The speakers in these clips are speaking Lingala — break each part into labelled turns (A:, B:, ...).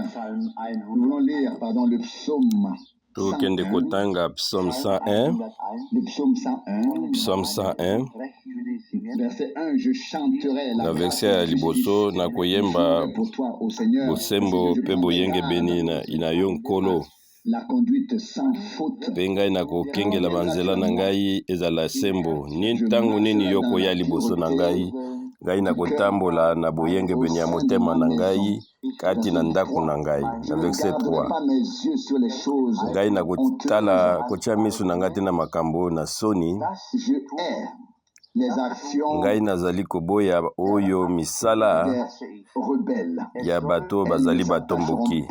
A: Nous voulons lire, le psaume.
B: Tukende kotanga Psaume 101.
A: Le psaume 101.
B: Psaume 101.
A: Verset 1, je chanterai la
B: Na
A: grâce
B: verset ya
A: de
B: liboso na koyemba
A: pour toi, ô Seigneur.
B: bosembo pe boyenge beni ina yo nkolo.
A: La conduite sans faute.
B: Pe ngai na kokengela banzela na ngai ezala sembo. Ni ntango nini yo koya liboso na ngai. Ngai na kotambola na boyenge beni ya motema na ngai kati na ndako na ngai. Na verset 3. Ngai na kotala kotia miso na ngai te na makambo na soni. Ngai nazali koboya oyo misala ya bato bazali batomboki.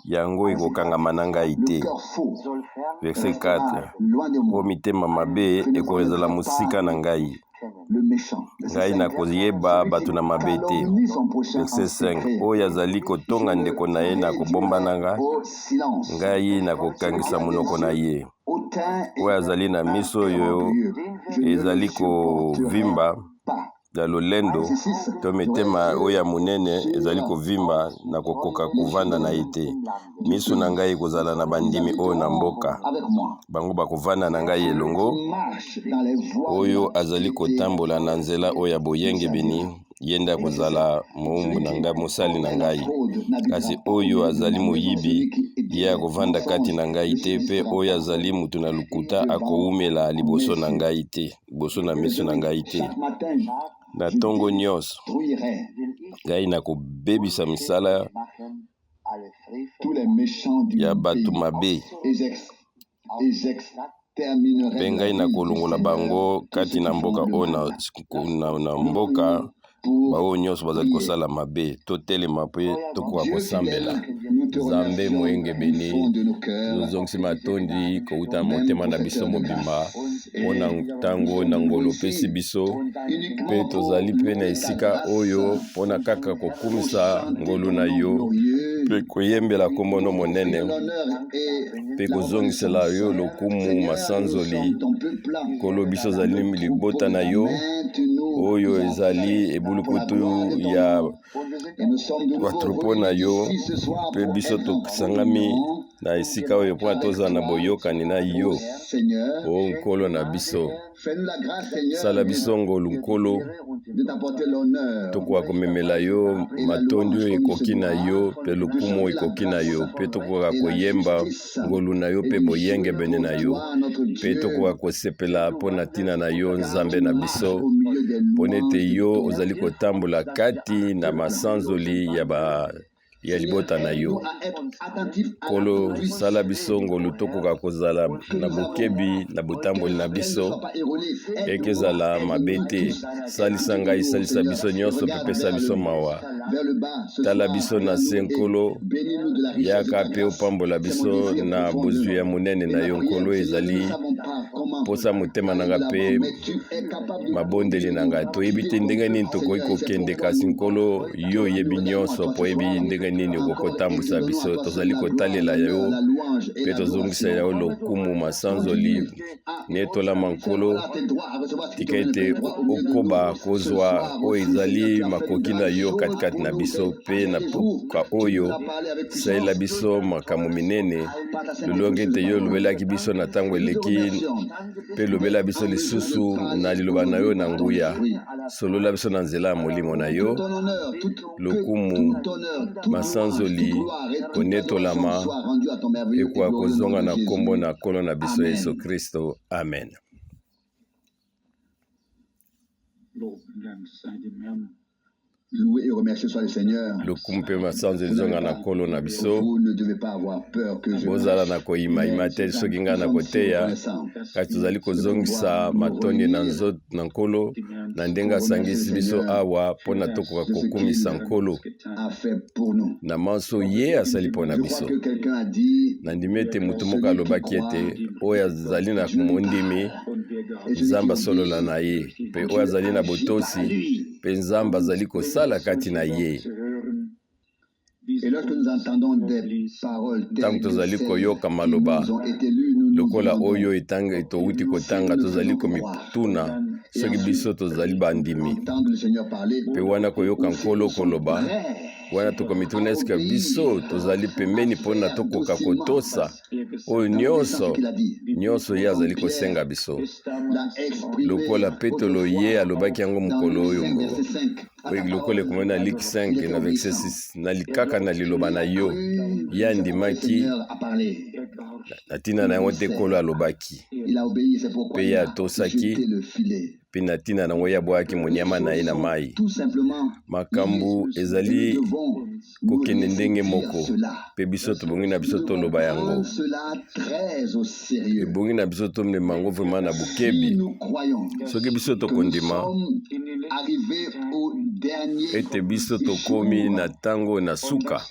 B: Yango ekokangama na ngai te. Verset 4. O mitema mabe ekozala mosika na ngai. Ngai na koyeba bato na mabe te. Verset 5. Oyo azali kotonga ndeko na ye na kobomba na nga. Ngai na kokangisa monoko na ye. Oyo azali na miso oyo ezali kovimba ya lolendo to mitema oyo ya monene ezali kovimba na kokoka kovanda na ye te. Miso na ngai ekozala na bandimi oyo na mboka. Bango bakovanda na ngai elongo. Oyo azali kotambola na nzela oyo ya boyenge beni yenda kozala moumbu na ngai mosali na ngai. Kasi oyo azali moyibi ye akovanda kati na ngai te pe oyo azali mutu na lukuta akoumela liboso na ngai te, liboso na miso na ngai te. Na tongo nyonso ngai na kobebisa misala ya bato mabe pe ngai na kolongola bango kati na mboka oyo na mboka baoyo nyonso bazali kosala mabe. Totelema mpe tokoka kosambela Nzambe moyenge beni tozongisi matondi kouta motema na biso mobimba mpona ntango na ngolo opesi biso mpe tozali mpe na esika oyo mpona kaka kokumisa ngolu na yo mpe koyembela kombono monene mpe kozongisela yo lokumu masanzoli. Nkolo biso ozali libota na yo oyo ezali ebulukutu ya batroupeau na yo mpe biso tosangami na esika oyo mpona tozala na boyokani na yo o nkolo na biso. Sala biso ngolu nkolo tokoka komemela yo matondi oyo ekoki na yo mpe lokumu oyo ekoki na yo mpe tokoka koyemba ngolu na yo mpe boyenge bene na yo mpe tokoka kosepela mpona ntina na yo Nzambe na biso mpona ete yo ozali kotambola kati na masanzoli ya libota na yo. Nkolo sala biso ngolu tokoka kozala na bokebi na botamboli na biso ekezala mabe te. Salisa ngai, salisa biso nyonso mpe pesa biso mawa. Tala biso na se Nkolo yaka mpe opambola biso na bozwi ya monene na yo Nkolo ezali posa motema na nga mpe mabondeli na nga. Toyebi te ndenge nini tokoki kokende kasi Nkolo yo oyebi nyonso po oyebi ndenge nini okokotambwisa biso. Tozali kotalela yo mpe tozongisa yo lokumu masanzoli netolama Nkolo tika ete okoba kozwa oyo ezali makoki na yo katikati na biso mpe na poka oyo salela biso makambo minene lolongi ete yo olobelaki biso na ntango eleki mpe lobela biso lisusu na liloba na yo na nguya. Solola biso na nzela ya molimo na yo lokumu masanzoli konetolama ekoka kozonga na kombo na Nkolo na biso Yesu Kristo. Amen.
A: Loué et remercié soit le Seigneur.
B: Lokumu mpe masanzoli ezonga na Nkolo na biso.
A: Vous ne devez pas avoir peur que je
B: bozala na koyimayima te soki ngai na koteya kasi tozali kozongisa matondi na Nkolo na ndenge asangisi biso awa mpona tokoka kokumisa Nkolo na manso ye asali mpona biso. Nandimi ete moto moko alobaki ete oyo azali na mondimi Nzambe asolola na ye mpe oyo azali na botosi mpe Nzambe azali kosala kati na ye. Ntango tozali koyoka maloba lokola oyo etanga etouti kotanga tozali komituna soki biso tozali bandimi mpe wana koyoka Nkolo koloba wana tokomituna eske biso tozali pembeni mpona tokoka kotosa oyo nyonso ye azali kosenga biso lokola Petelo ye alobaki yango mokolo oyo lokola ekomami na Luc 5 na verset 6 na likaka na liloba na yo ye andimaki na ntina na yango te Nkolo alobaki mpe ye atosaki mpe na ntina na yango ye abwaki monyama na ye na mai. Makambo ezali kokende ndenge moko mpe biso tobongi na biso toloba yango, ebongi na biso tomema yango vraiment na bukebi. Soki biso tokondima ete biso tokomi na ntango na suka,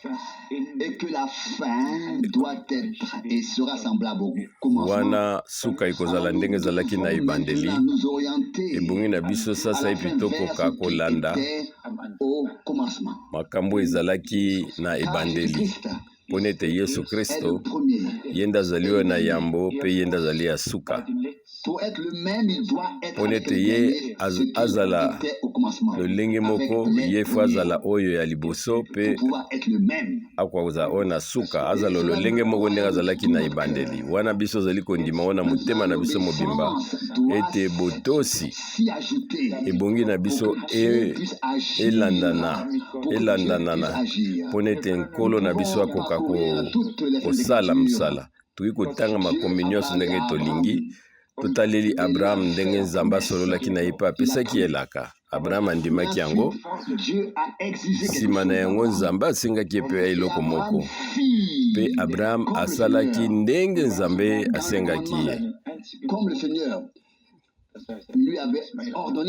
B: wana suka ekozala ndenge ezalaki na ebandeli, ebongi na biso sasa epi tokoka kolanda makambo ezalaki na ebandeli mpona ete Yesu Kristo ye nde azali oyo na yambo mpe ye nde azali ya suka, mpona ete ye azala lolenge moko ye fo azala oyo ya liboso mpe akozala oyo na suka, azala lolenge moko ndenge azalaki na ebandeli. Wana biso azali kondima wana motema na biso mobimba ete botosi ebongi na biso elandanana mpona ete Nkolo na biso akoka kosala mosala. Toki kotanga makombi nyonso ndenge tolingi. Totaleli Abraham ndenge Nzambe asololaki na ye mpe apesaki elaka. Abraham andimaki yango, nsima na yango Nzambe asengaki ye mpe ya eloko moko, mpe Abraham asalaki ndenge Nzambe asengaki ye.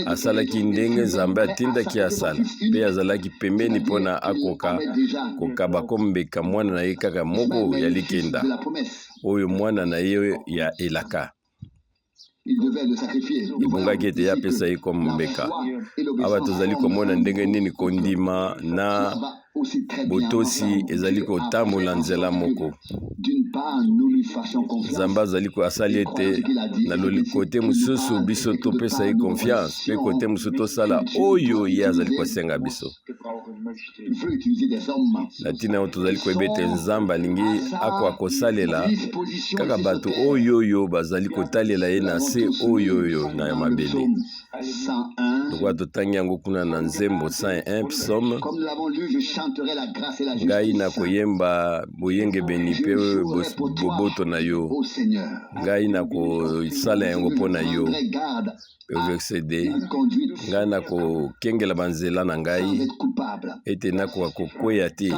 B: Asalaki ndenge Nzambe atindaki asala, mpe azalaki pembeni mpona akoka kokaba kombeka mwana na ye kaka moko ya likenda, oyo mwana na ye ya elaka. Ibongaki ete yapesa ye comme mbeka. Awa tozali komona ndenge nini kondima na botosi ezali kotambola nzela moko. Nzambe azali asali ete na kote mosusu biso topesa ye confiance, mpe kote mosusu tosala oyo ye azali kosenga biso. Na ntina oyo tozali koyeba ete Nzambe alingi akosalela kaka bato oyo bazali kotalela ye na se oyo na mabele. Lokwa totangi yango kuna na Nzembo 101 psaume, ngai na koyemba boyenge beni mpe boboto na yo, ngai na kosala yango mpo na yo. Verset 2, ngai na kokengela banzela na ngai ete nakoka kokweya te.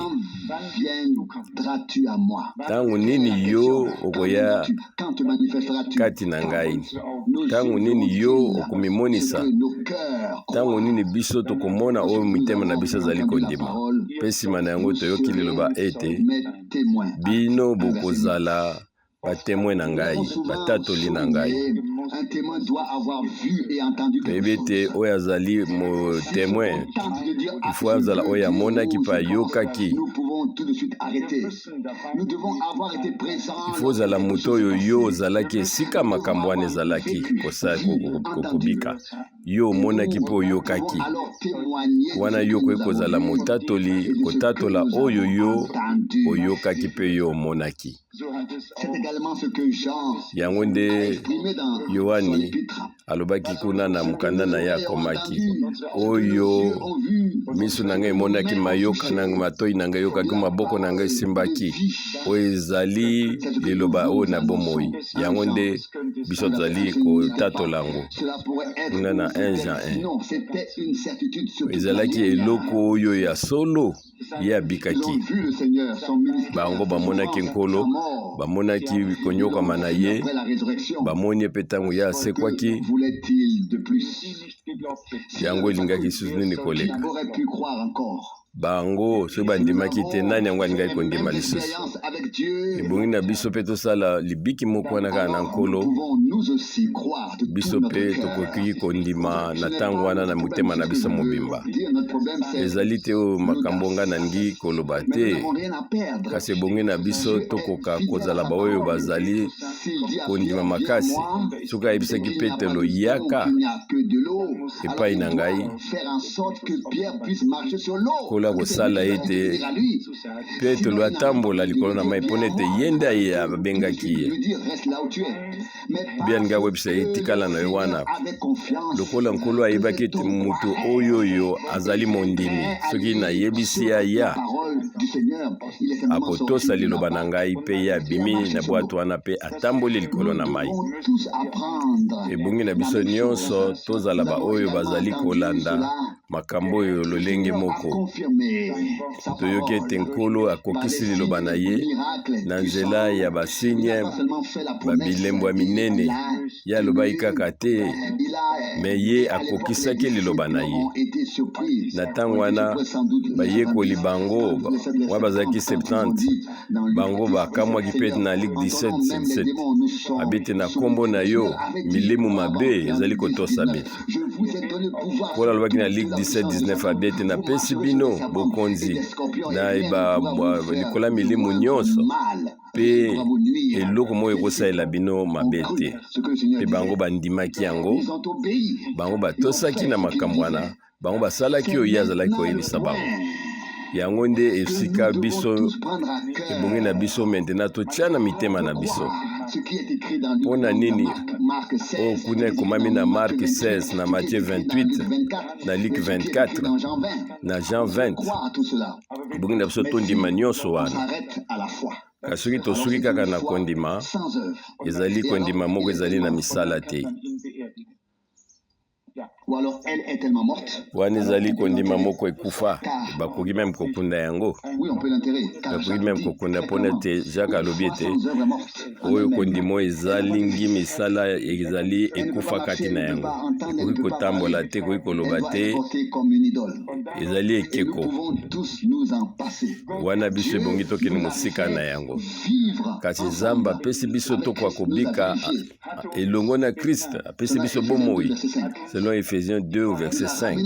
B: Ntango nini yo okoya kati na ngai, ntango nini yo okomimonisa, ntango nini biso tokomona oyo mitema na biso azali kondima. Mpe nsima na yango toyoki liloba ete bino bokozala batemoin na ngai, batatoli na ngai. Toyebi ete oyo azali motemoin ifo azala oyo amonaki mpe ayokaki. Ifo ozala moto oyo yo ozalaki esika makambo wana ezalaki kokubika, yo omonaki mpe oyokaki. Wana yo koki kozala motatoli, kotatola oyo yo oyokaki mpe yo omonaki. Yango nde Yohani alobaki kuna na mukanda na ye akomaki, oyo miso na ngai emonaki, mayoka na matoi na ngai yokaki, maboko na ngai esimbaki, oyo ezali liloba oyo na bomoi. Yango nde biso tozali kotatola yango kuna na 1 Jean 1. Ezalaki eloko oyo ya solo ye abikaki. Bango bamonaki Nkolo, bamonaki konyokama na ye, bamoni mpe ntango ye asekwaki, yango elingaki susu nini koleka. Bango soki bandimaki te, nani yango alingaki kondima lisusu? Ebongi na biso mpe tosala libiki moko wana kaka na Nkolo, biso mpe tokoki kondima na ntango wana na motema na biso mobimba. Ezali te oyo makambo nga nalingi koloba te, kasi ebongi na biso tokoka kozala baoyo bazali kondima makasi soki ayebisaki Petelo yaka epai na ngai kola kosala ete Petelo atambola likolo na mai mpona ete ye nde abengaki ye bien nga webisa ye tikala na ye wana lokola nkolo ayebaki ete moto oyo azali mondimi soki nayebisi ya akotosa liloba na ngai mpe ye abimi na bwato wana mpe atamboli likolo na mai. Ebongi na biso nyonso tozala baoyo bazali kolanda makambo oyo lolenge moko toyoki ete nkolo akokisi liloba na ye na nzela ya basinye babilembo ya minene ye alobaki kaka te me ye akokisaki liloba na ye na ntango wana bayekoli bango wana bazalaki 70 bango bakamwaki mpe na ligue 17 abete na nkombo na yo milemu mabe ezali kotosa biso kola alobaki na ligue 17-19 abete napesi bino bokonzi na likola milemu nyonso mpe eloko moko ekosalela bino mabe te mpe bango bandimaki yango bango batosaki na makambo wana bango basalaki oyo ye azalaki koyebisa bango yango nde esika biso ebongi na biso maintenant totia na mitema na biso mpona nini oyo kuna ekomami na Mark 16 na Matthieu 28 na Luc 24 na Jean 20 ebongi na biso tondima nyonso wana kasi soki tosuki kaka na kondima ezali kondima moko ezali na misala te wana ezali kondima moko ekufa bakoki meme kokunda yango bakoki meme kokunda mpona ete Jacques alobi ete oyo kondima oyo ezalingi misala ezali ekufa kati na yango ekoki kotambola te ekoki koloba te ezali ekeko wana biso ebongi tokende mosika na yango kasi Nzambe apesi biso tokoka kobika elongo na Kristo apesi biso bomoi selon Ephésiens 2 verset 5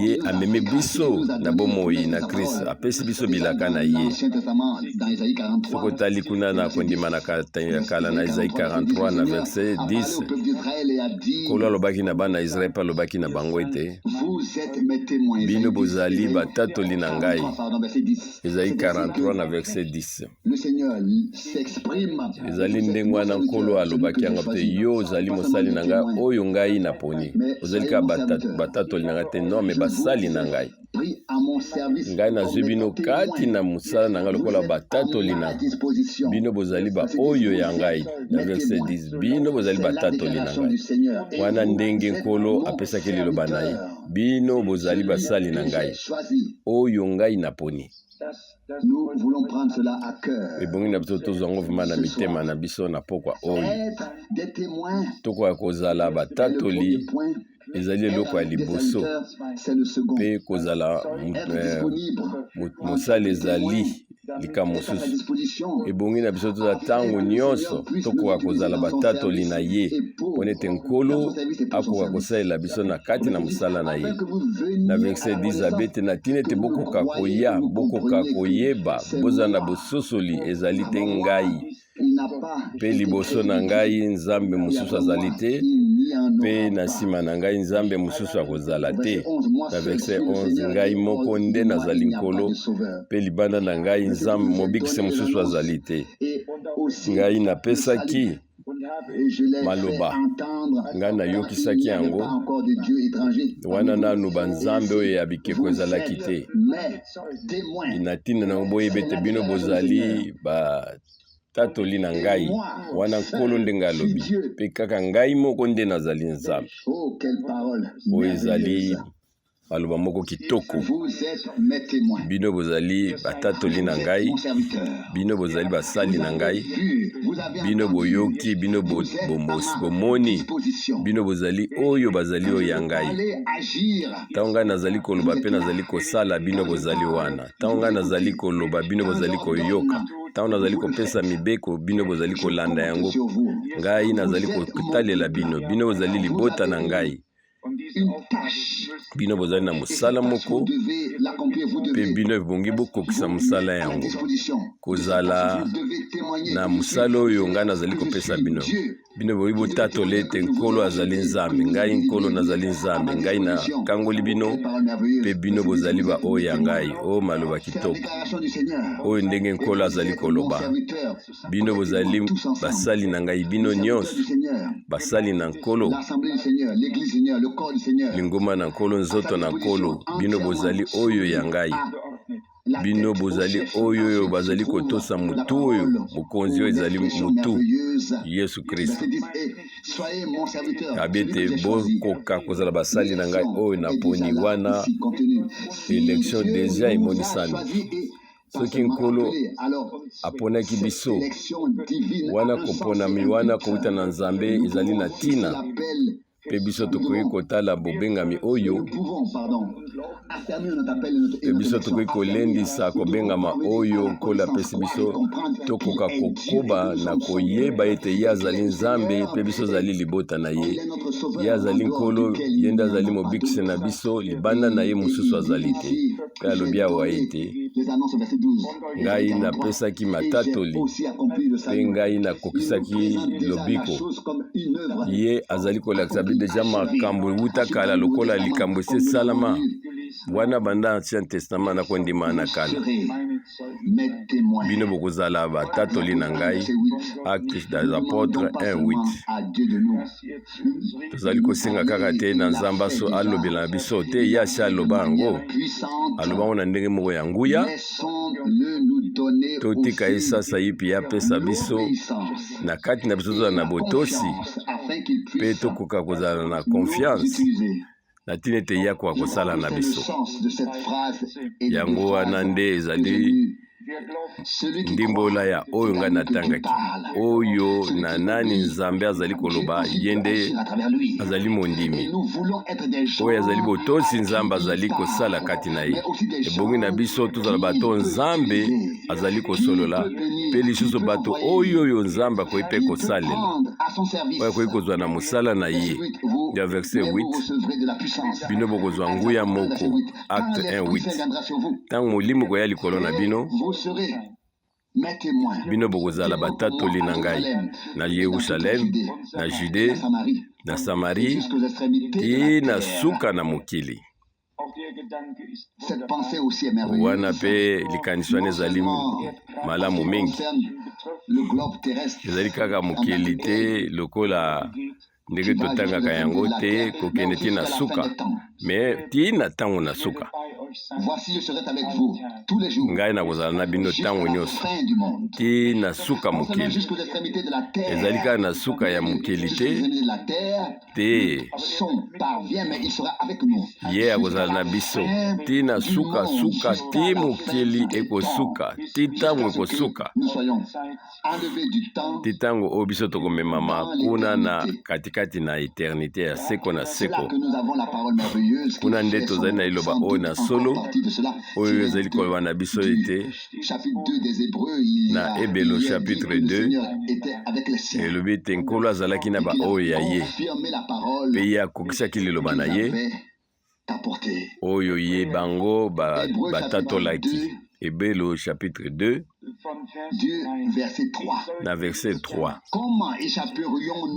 B: ye amemi biso na bomoi na Kristo apesi biso bilaka na ye soko tali kuna na kondima na kala na Isaïe 43 na verset 10 kolo alobaki na bana Israel mpe alobaki na bango ete bino bozali batatoli na ngai Isaïe 43 na verset 10 ezali ndenge wana nkolo alobaki yango te yo ozali mosali na ngai oyo ngai naponi ozali kaka batatoli na ngai te non me basali na ngai ngai nazwi bino kati na mosala na ngai lokola batatoli na bino bozali baoyo ya ngai na verset 10 bino bozali batatoli na ngai wana ndenge nkolo apesaki liloba na ye bino bozali basali na ngai oyo ngai naponi.
A: Nous voulons prendre cela à cœur.
B: Ebongi na biso tozango vima na mitema na biso na pokwa oyo tokoka kozala batatoli ezali eloko ya liboso mpe kozala mosala ezali lika mosusu ebongi na biso toza ntango nyonso tokoka kozala batatoli na ye mpona ete nkolo akoka kosalela biso na kati na mosala na ye na verset 10 abete na ntina ete bokoka koya bokoka koyeba bozala na bososoli ezali te ngai mpe liboso na ngai nzambe mosusu azali te mpe na nsima na ngai nzambe mosusu akozala te na verset 11 ngai moko nde nazali nkolo mpe libanda na ngai nzambe mobikisi mosusu azali te ngai napesaki maloba ngai nayokisaki yango wana nanu banzambe oyo ya bikeko ezalaki te na ntina nango boyeba ete bino bozali batatoli na ngai wana nkolo ndenge alobi mpe kaka ngai moko nde nazali nzambe oyo ezali maloba moko kitoko bino bozali batatoli na ngai bino bozali basali na ngai bino boyoki bino bomoni bino bozali oyo bazali oyo ya ngai ntango ngai nazali koloba mpe nazali kosala bino bozali wana ntango ngai nazali koloba bino bozali koyoka ntango nazali kopesa mibeko bino bozali kolanda yango ngai nazali kotalela bino bino bozali libota na ngai
A: une tâche.
B: bino bozali na
A: Et
B: mosala
A: cette tâche, vous
B: moko
A: devez l'accomplir, vous
B: mpe
A: devez
B: bino ebongi bokokisa mosala
A: à la
B: yango
A: disposition.
B: kozala
A: Vous devez témoigner
B: na
A: que je
B: mosala
A: suis
B: oyo
A: Dieu,
B: ngai nazali
A: que je
B: kopesa
A: suis
B: bino
A: Dieu.
B: bino boyi botatola ete nkolo azali nzambe ngai nkolo nazali nzambe ngai nakangoli bino mpe bino bozali baoyo ya ngai o maloba
A: C'est la
B: kitoko
A: déclaration du Seigneur.
B: oyo ndenge
A: Et
B: nkolo
A: vous
B: azali
A: êtes
B: koloba
A: mon serviteur.
B: bino bozali
A: Tous ensemble.
B: basali na ngai bino
A: Les serviteurs
B: nyonso
A: du Seigneur,
B: basali na nkolo
A: l'assemblée du Seigneur, l'église du Seigneur, le corps du Seigneur.
B: lingomba na nkolo nzoto na nkolo bino bozali oyo ya ngai bino bozali oyo oyo bazali kotosa mutu oyo mokonzi oyo ezali mutu yesu kristo abi ete bokoka kozala basali na ngai oyo naponi wana elektio deja emonisani soki nkolo aponaki biso wana koponami wana kouta na nzambe ezali na ntina mpe biso tokoki kotala bobengami oyo mpe biso tokoki kolendisa kobengama oyo nkolo apesi biso tokoka kokoba na koyeba ete ye azali nzambe mpe biso azali libota na ye ye azali nkolo ye nde azali mobikisi na biso libanda na ye mosusu azali te mpe alobi awa ete ngai napesaki matatoli mpe ngai nakokisaki lobiko ye azali kolakisa bi deja makambo ewuta kala lokola likambo esi esalama wana banda ancien testament nakondima na kala bino bokozala batatoli na ngai acte des apôtres 1:8 tozali kosenga kaka te na nzambe alobela na biso te ye asi aloba yango aloba yango na ndenge moko ya nguya totika ye sasa ye mpe apesa biso na kati na biso tozala na botosi mpe tokoka kozala na confiance na ntina ete ye akoka kosala na biso yango wana nde ezali ndimbola ya oyo ngai natangaki oyo na nani nzambe azali koloba ye nde azali mondimi oyo azali botosi nzambe azali kosala kati na ye ebongi na biso tozala bato nzambe azali kosolola mpe lisusu bato oyo nzambe akoki mpe kosalela oyo akoki kozwa na mosala na ye ya verset 8 bino bokozwa nguya moko acte 1:8 ntango molimo koya likolo na bino bino bokozala batatoli na ngai na Yerusalem, na Jude, na Samari, ti na suka na mokili. Wana pe likanisi wana ezali malamu mingi. Ezali kaka mokili te lokola ndenge totangaka yango te kokende ti na suka, me ti na ntango na suka. Ngai nakozala na bino ntango nyonso ti na suka mokili. Ezali kaka na suka ya mokili te ye akozala na biso ti na suka ti mokili ekosuka ti ntango ekosuka ti ntango oyo biso tokomemama kuna na katikati na eternité ya seko na seko. Kuna nde tozali na liloba oyo na solo oyo ezali koloba na biso ete na Ebelo chapitre 2 elobi ete nkolo azalaki na baoyo ya ye mpe ye akokisaki liloba na ye oyo ye bango batatolaki. Ebelo chapitre 2 na verset 3.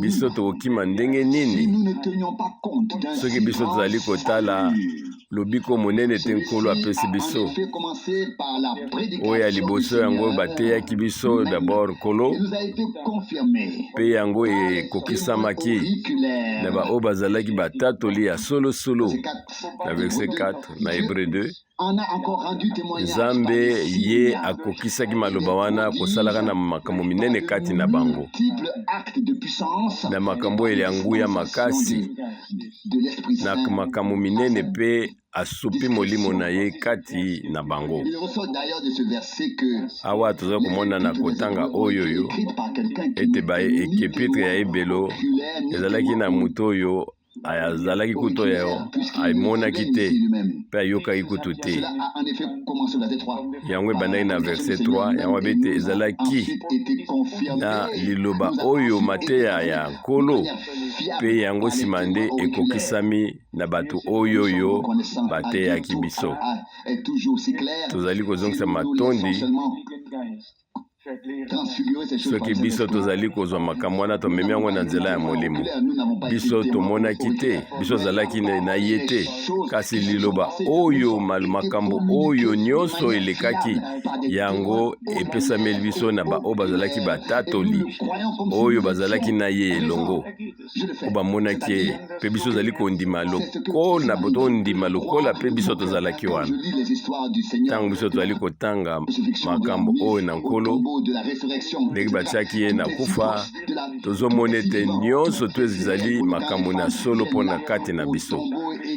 B: Biso tokokima ndenge nini soki biso tozali kotala lobiko monene te nkolo apesi biso oyo ya liboso yango bateyaki biso d'abord nkolo mpe yango ekokisamaki na baoyo bazalaki batatoli ya solosolo na verset 4 na Hébreu 2. Nzambe ye akokisaki maloba wana kosalaka na makambo minene kati na bango, na makambo ya nguya makasi, na makambo minene pe asupi molimo na ye kati na bango. Awa toza komona na kotanga oyo ete ba epitre ya Ebelo ezalaki na mutu oyo azalaki kutu oyo amonaki te mpe ayokaki kutu te. Yango ebandaki na verset 3 yango abe ete ezalaki na liloba oyo mateya ya nkolo mpe yango nsima nde ekokisami na bato oyo bateyaki biso. Tozali kozongisa matondi soki biso tozali kozwa makambo wana tomemi yango na nzela ya molimo. Biso tomonaki te, biso ozalaki na ye te, kasi liloba oyo makambo oyo nyonso elekaki yango epesameli biso na baoyo bazalaki batatoli oyo bazalaki na ye elongo oyo bamonaki ye mpe biso ozali kondima lokola tondima lokola mpe biso tozalaki wana. Ntango biso tozali kotanga makambo oyo na nkolo ndenge batiaki ye na kufa, tozomona ete nyonso to ezali makambo na solo mpo na kati na biso.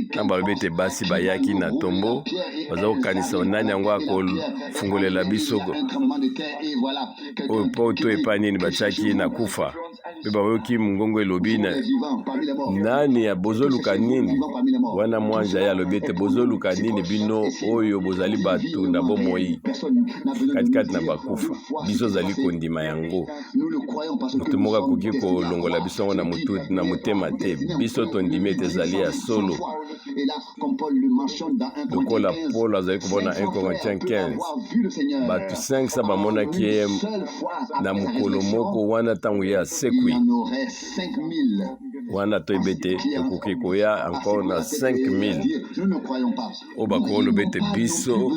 B: Ntango balobi ete basi bayaki na tombo baza kokanisa nani yango akofungolela biso oyo mpo to epai nini batiaki ye na kufa, mpe bayoki mongongo elobi nani ya bozoluka nini, wana mwanja ye alobi ete bozoluka nini bino oyo bozali bato na bomoi katikati na bakufa. Biso ozali kondima yango, moto moko akoki kolongola biso yango na motema te. Biso tondimi ete ezali ya solo lokola Paul azali kobona 1 Corinthiens 15 bato 500 bamonaki ye na mokolo moko wana ntango ye asekwi wana toyebi ete ekoki koya encore na 5000 oyo bakoloba ete biso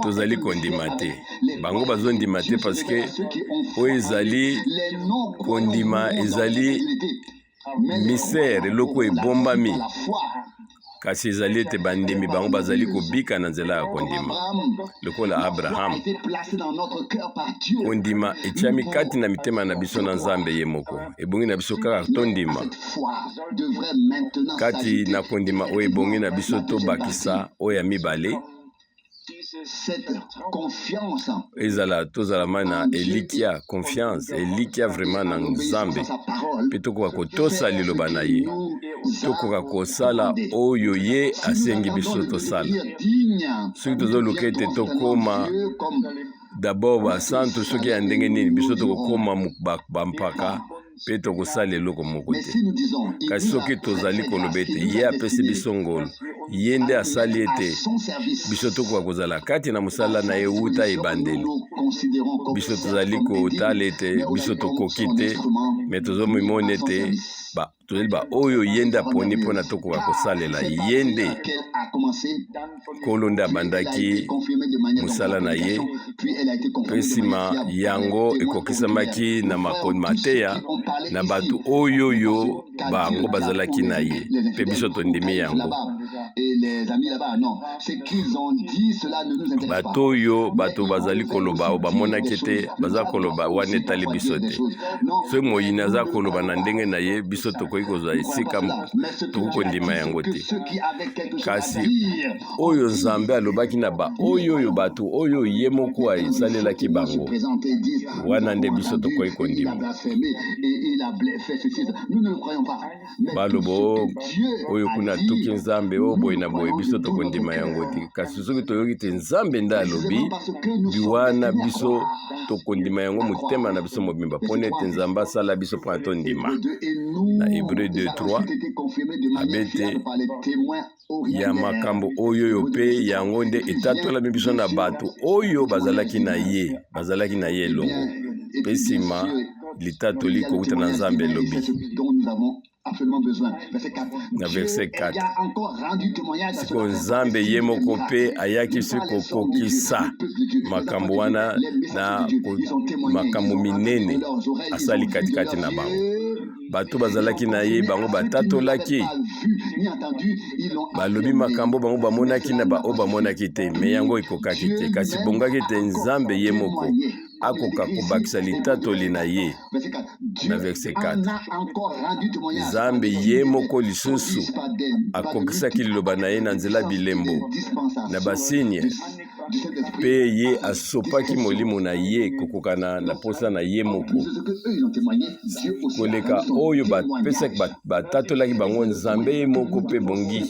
B: tozali kondima te. Bango bazondima te parceke oyo ezali kondima ezali misere eloko ebombami, kasi ezali ete bandimi bango bazali kobika na nzela ya kondima lokola Abraham. Kondima etiami kati na mitema na biso na Nzambe ye moko, ebongi na biso kaka tondima. Kati na kondima oyo ebongi na biso tobakisa oyo ya mibale, ezala tozala na elikia confiance, elikia vraiment na Nzambe, mpe tokoka kotosa liloba na ye, tokoka kosala oyo ye asengi biso tosala. Soki tozoluka ete tokoma d'abord basantu soki ya ndenge nini, biso tokokoma bampaka mpe tokosala eloko moko te. Kasi soki tozali koloba ete ye apesi biso ngolu, ye nde asali ete biso tokoka kozala kati na mosala na ye wuta ebandeli, biso tozali kotala ete biso tokoki te, me tozomimona ete tozali oyo ye nde aponi mpona tokoka kosalela ye nde nkolo nde abandaki mosala na ye, mpe nsima yango ekokisamaki na mateya na bato oyo bango bazalaki na ye, mpe biso tondimi yango. Bato oyo bato bazali koloba bamonaki ete baza koloba wana etali biso te. Soki Moyini aza koloba na ndenge na ye, biso tokoki kozwa esika tokokondima yango te. Kasi oyo Nzambe alobaki na oyo bato oyo ye moko asalelaki bango, wana nde biso tokoki kondima. Balobo oyo kuna tuki Nzambe oyo boye na boye, biso tokondima yango te. Kasi soki toyoki te Nzambe nde alobi, biwana biso tokondima yango motema na biso mobimba, mpona ete Nzambe asala biso mpona tondima. Na Hébreu 2:3 abete ya makambo oyo mpe yango nde etatolami biso na bato oyo bazalaki na ye elongo, mpe nsima litatoli kowuta na Nzambe elobi na verset 4 siko Nzambe ye moko mpe ayaki biso kokokisa makambo wana na makambo minene asali katikati na bango. Bato bazalaki na ye bango batatolaki, balobi makambo bango bamonaki na baoyo bamonaki te, me yango ekokaki te. Kasi bongaki ete Nzambe ye moko akoka kobakisa litatoli na ye. Na verset 4 Nzambe ye moko lisusu akokisaki liloba na ye na nzela bilembo na basinye pe ye asopaki molimo na ye kokokana na posa na ye moko koleka oyo bapesaki batatolaki bango nzambe ye moko pe bongi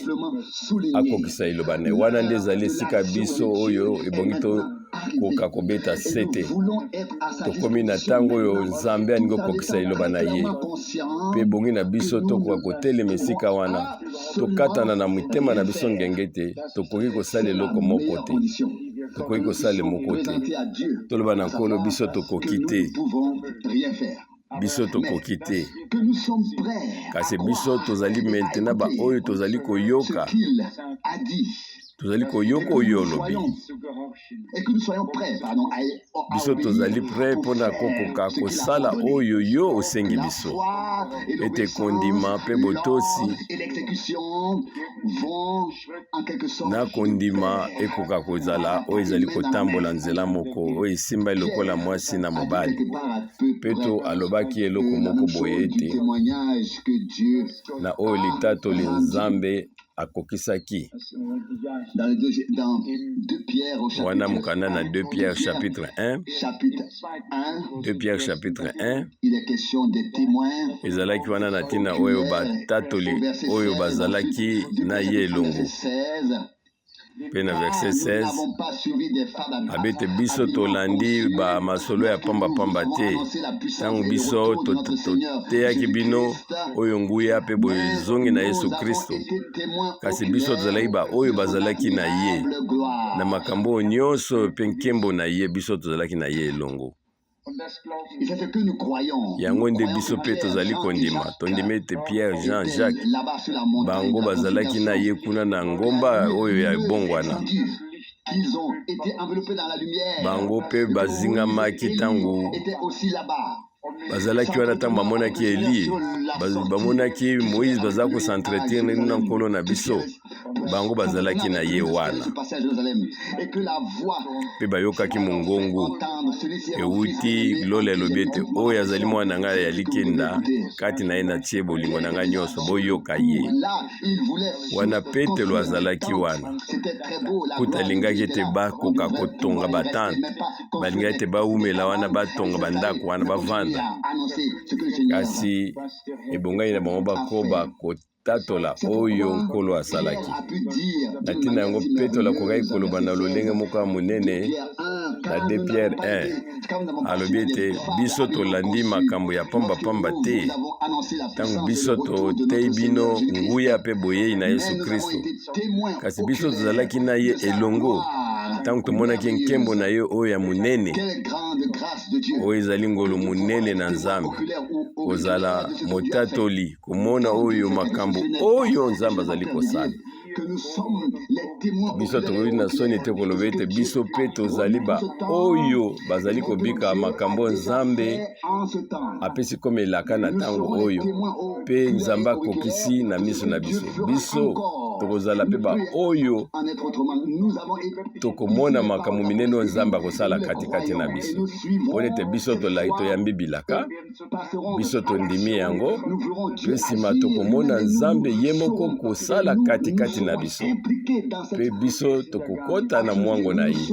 B: akokisa iloba ne wana nde ezali esika biso oyo ebongi tokoka kobeta sete tokomi na ntango oyo nzambe alingi okokisa iloba na ye pe bongi na biso tokoka kotelema esika wana tokatana na mitema na biso ngenge te tokoki kosala eloko moko te tokoki kosala moko te toloba na nkolo biso tokoki te biso tokoki te kasi biso tozali maintenant baoyo tozali koyoka oyo olobi biso tozali prêt mpona kokoka kosala oyo yo osengi biso ete kondima mpe botosi na kondima ekoka kozala oyo ezali kotambola nzela moko oyo esimba lokola mwasi na mobali Petro alobaki eloko moko boye ete na oyo litatoli nzambe akokisaki wana mokanda na 2 Pierre chapitre 1 2 Pierre chapitre 1 ezalaki wana na ntina oyo batatoli oyo bazalaki na ye elongo pe na verset 16 abete biso tolandi bamasolo ya pambapamba te ntango biso toteyaki bino oyo nguya mpe bozongi na Yesu Kristo kasi biso tozalaki oyo bazalaki na ye na makambo nyonso mpe nkembo na ye biso tozalaki na ye elongo yango nde biso mpe tozali kondima tondima ete Pierre Jean Jacques bango bazalaki na ye kuna na ngomba oyo ya ebongwana bango mpe bazingamaki ntango bazalaki wana ntango bamonaki Eli bamonaki Moïse baza kosentretirer na nkolo na biso bango bazalaki na ye wana mpe bayokaki mongongo euti lola elobi ete oyo azali mwana na ngai ya likenda kati na ye natie bolingo na ngai nyonso boyoka ye wana Petelo azalaki wana kuta alingaki ete bakoka kotonga batante balingaki ete baumela wana batonga bandako wana bavanda kasi ebongani na bango bakoba tatola oyo nkolo asalaki na ntina yango Petelo akokaki koloba na lolenge moko ya monene na 2 Pierre 1 alobi ete biso tolandi makambo ya pambapamba te ntango biso toteyi bino nguya mpe boyei na Yesu Kristo kasi biso tozalaki na ye elongo ntango tomonaki nkembo na ye oyo ya monene oyo ezali ngolo monene na Nzambe kozala motatoli komona oyo makambo oyo Nzambe azali kosala biso tokoki na soni te koloba ete biso mpe tozali oyo bazali kobika makambo Nzambe apesi koma elaka na ntango oyo mpe Nzambe akokisi na miso na biso tokozala mpe oyo tokomona makambo minene oyo Nzambe akosala katikati na biso mpona ete biso toyambi bilaka biso tondimi yango mpe nsima tokomona Nzambe ye moko kosala katikati na biso mpe biso tokokota na mwango na ye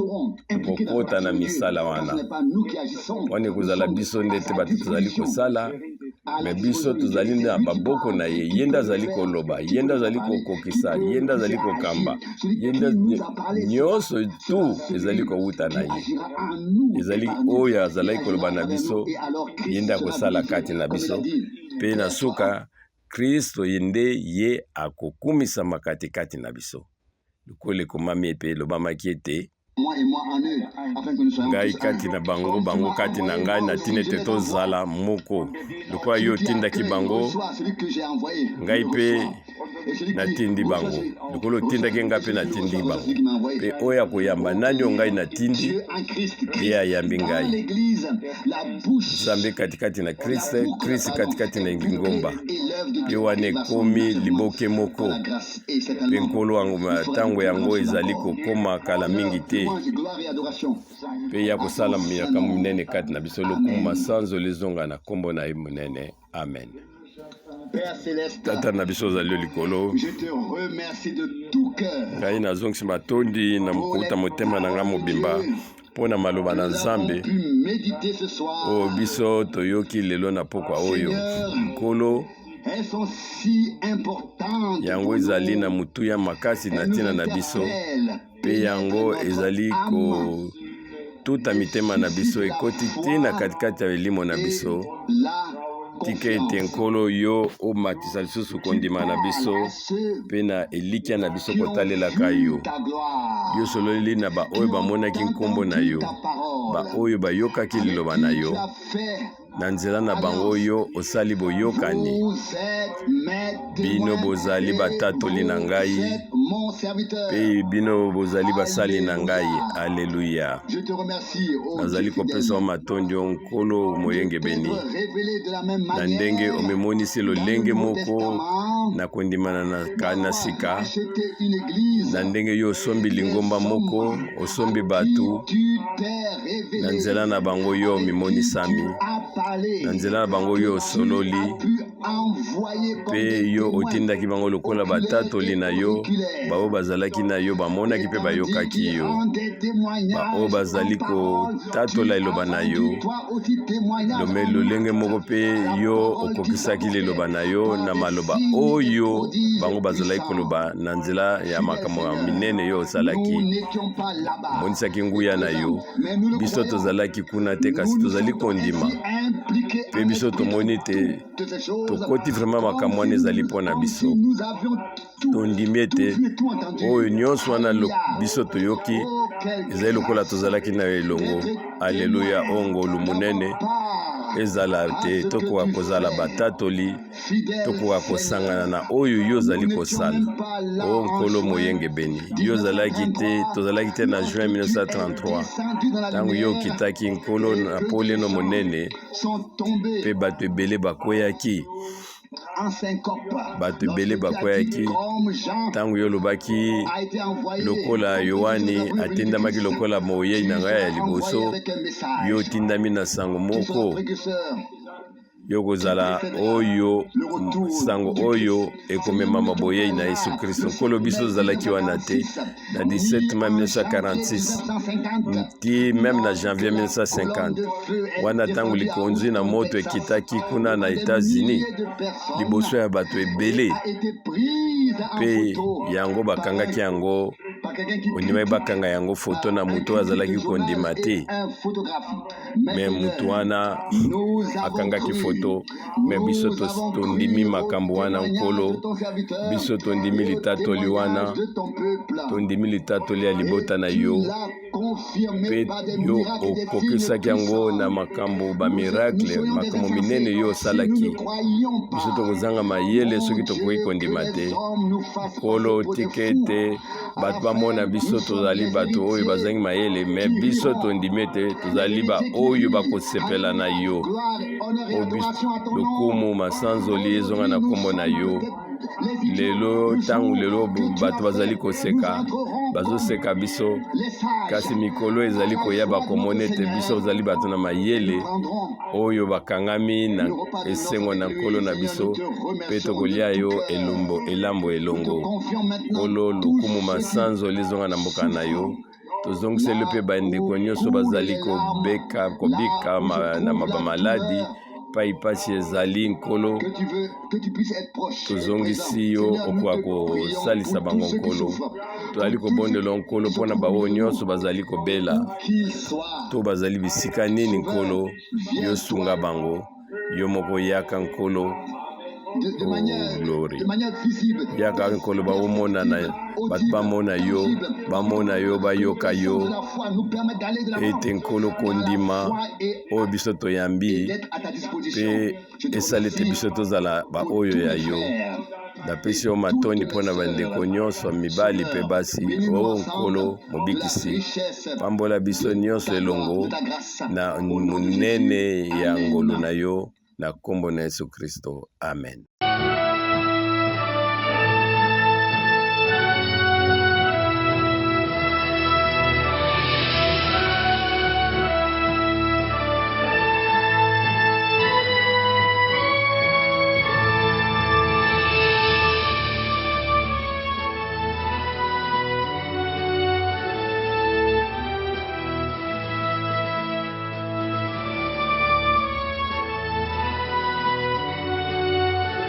B: tokokota na misala wana wana ekozala biso nde te bato tozali kosala me biso tozali na maboko na ye ye nde azali koloba ye nde azali kokokisa ye nde azali kokamba ye nde nyonso tu ezali kowuta na ye ezali oyo azalaki koloba na biso ye nde akosala kati na biso mpe na suka Kristo ye nde ye akokumisama katikati na biso lokola ekomami mpe elobamaki ete ngai kati na bango kati na ngai natina ete tozala moko lokola yo otindaki bango ngai mpe natindi bango lokolo otindaki ngai mpe natindi bango mpe oyo akoyamba nani ngai natindi ye ayambi ngai Nzambe katikati na Kristo katikati na ngingomba mpe wana ekomi liboke moko mpe nkolo wango ntango yango ezali kokoma kala mingi te mpe ya kosala makambo minene kati na biso lokumu masanzo lezonga na kombo na ye monene amen.
A: Père céleste,
B: tata na biso ozali likolo
A: je te remercie de tout cœur.
B: ngai nazongisi matondi na mokuta motema na ngai mobimba mpo na maloba na Nzambe oyo biso toyoki lelo na pokwa oyo nkolo yango ezali na mutuya makasi na ntina na biso mpe yango ezali kotuta mitema na biso ekoti te na katikati ya elimo na biso tika ete nkolo yo omatisa lisusu kondima na biso mpe na elikya na biso kotalelaka yo yo sololi na baoyo bamonaki nkombo na yo baoyo bayokaki liloba na yo na nzela na bango oyo osali boyokani bino bozali batatoli na ngai mpe bino bozali basali na ngai aleluya nazali kopesa matondi o nkolo moyengebeni na ndenge omemonisi lolenge moko na kondimana na sika na ndenge yo osombi lingomba moko osombi batu na nzela na bango yo omimonisami na nzela na bango yo osololi mpe yo otindaki bango lokola batatoli na yo bao bazalaki na yo bamonaki mpe bayokaki yo bao bazali kotatola eloba na yo lolenge moko mpe yo okokisaki liloba na yo na maloba oyo bango bazalaki koloba na nzela ya makambo ya minene yo osalaki monisaki nguya na yo biso tozalaki kuna te kasi tozali kondima mpe biso tomoni te tokoti vraiment makambo wana ezali mpo na biso tondimi ete oyo nyonso wana biso toyoki ezali lokola tozalaki na yo elongo aleluya o ngolu monene ezala te tokoka kozala batatoli tokoka kosangana na oyo yo ozali kosala o nkolo moyengebeni yo tozalaki te na juin 1933 ntango yo okitaki nkolo na poleno monene mpe bato ebele bakweyaki bato ebele bakweyaki ntango yo olobaki lokola yohani atindamaki lokola moyei na ngai ya liboso yo otindami na sango moko yo kozala oyo sango oyo ekomemama boyei na Yesu Kristo nkolo biso ozalaki wana te na 17 mai 1946 ti meme na janvier 1950 wana ntango likonzi na moto ekitaki kuna na États-Unis liboso ya bato ebele mpe yango bakangaki yango ondimaki bakanga yango foto na moto azalaki kondima te me moto wana akangaki foto me biso tondimi makambo wana nkolo biso tondimi litatoli wana tondimi litatoli ya libota na yo mpe yo okokisaki yango na makambo bamiracle makambo minene yo osalaki biso tokozanga mayele soki tokoki kondima te nkolo tika ete bato bamona biso tozali bato oyo bazangi mayele me biso tondimi ete tozali baoyo bakosepela na yo lokumu masanzoli ezonga na nkombo na yo lelo ntango lelo bato bazali koseka bazoseka biso kasi mikolo ezali koya bakomona ete biso ozali bato na mayele oyo bakangami na esengo na nkolo na biso mpe tokolia yo elambo elongo nkolo lokumu masanzoli ezonga na mboka na yo tozongiseli mpe bandeko nyonso bazali kobika na bamaladi pai pasi ezali nkolo tozongisi yo okoka kosalisa bango nkolo tozali kobondela nkolo mpona baoyo nyonso bazali kobela to bazali bisika nini nkolo yo sunga bango yo moko yaka nkolo glory yaka nkolo baomonana bato bamona yo bayoka yo ete nkolo kondima oyo biso toyambi mpe esali ete biso tozala baoyo ya yo napesi yo matoni mpo na bandeko nyonso mibali mpe basi o nkolo mobikisi pambola biso nyonso elongo na monene ya ngolu na yo na nkombo na Yesu Kristo amen.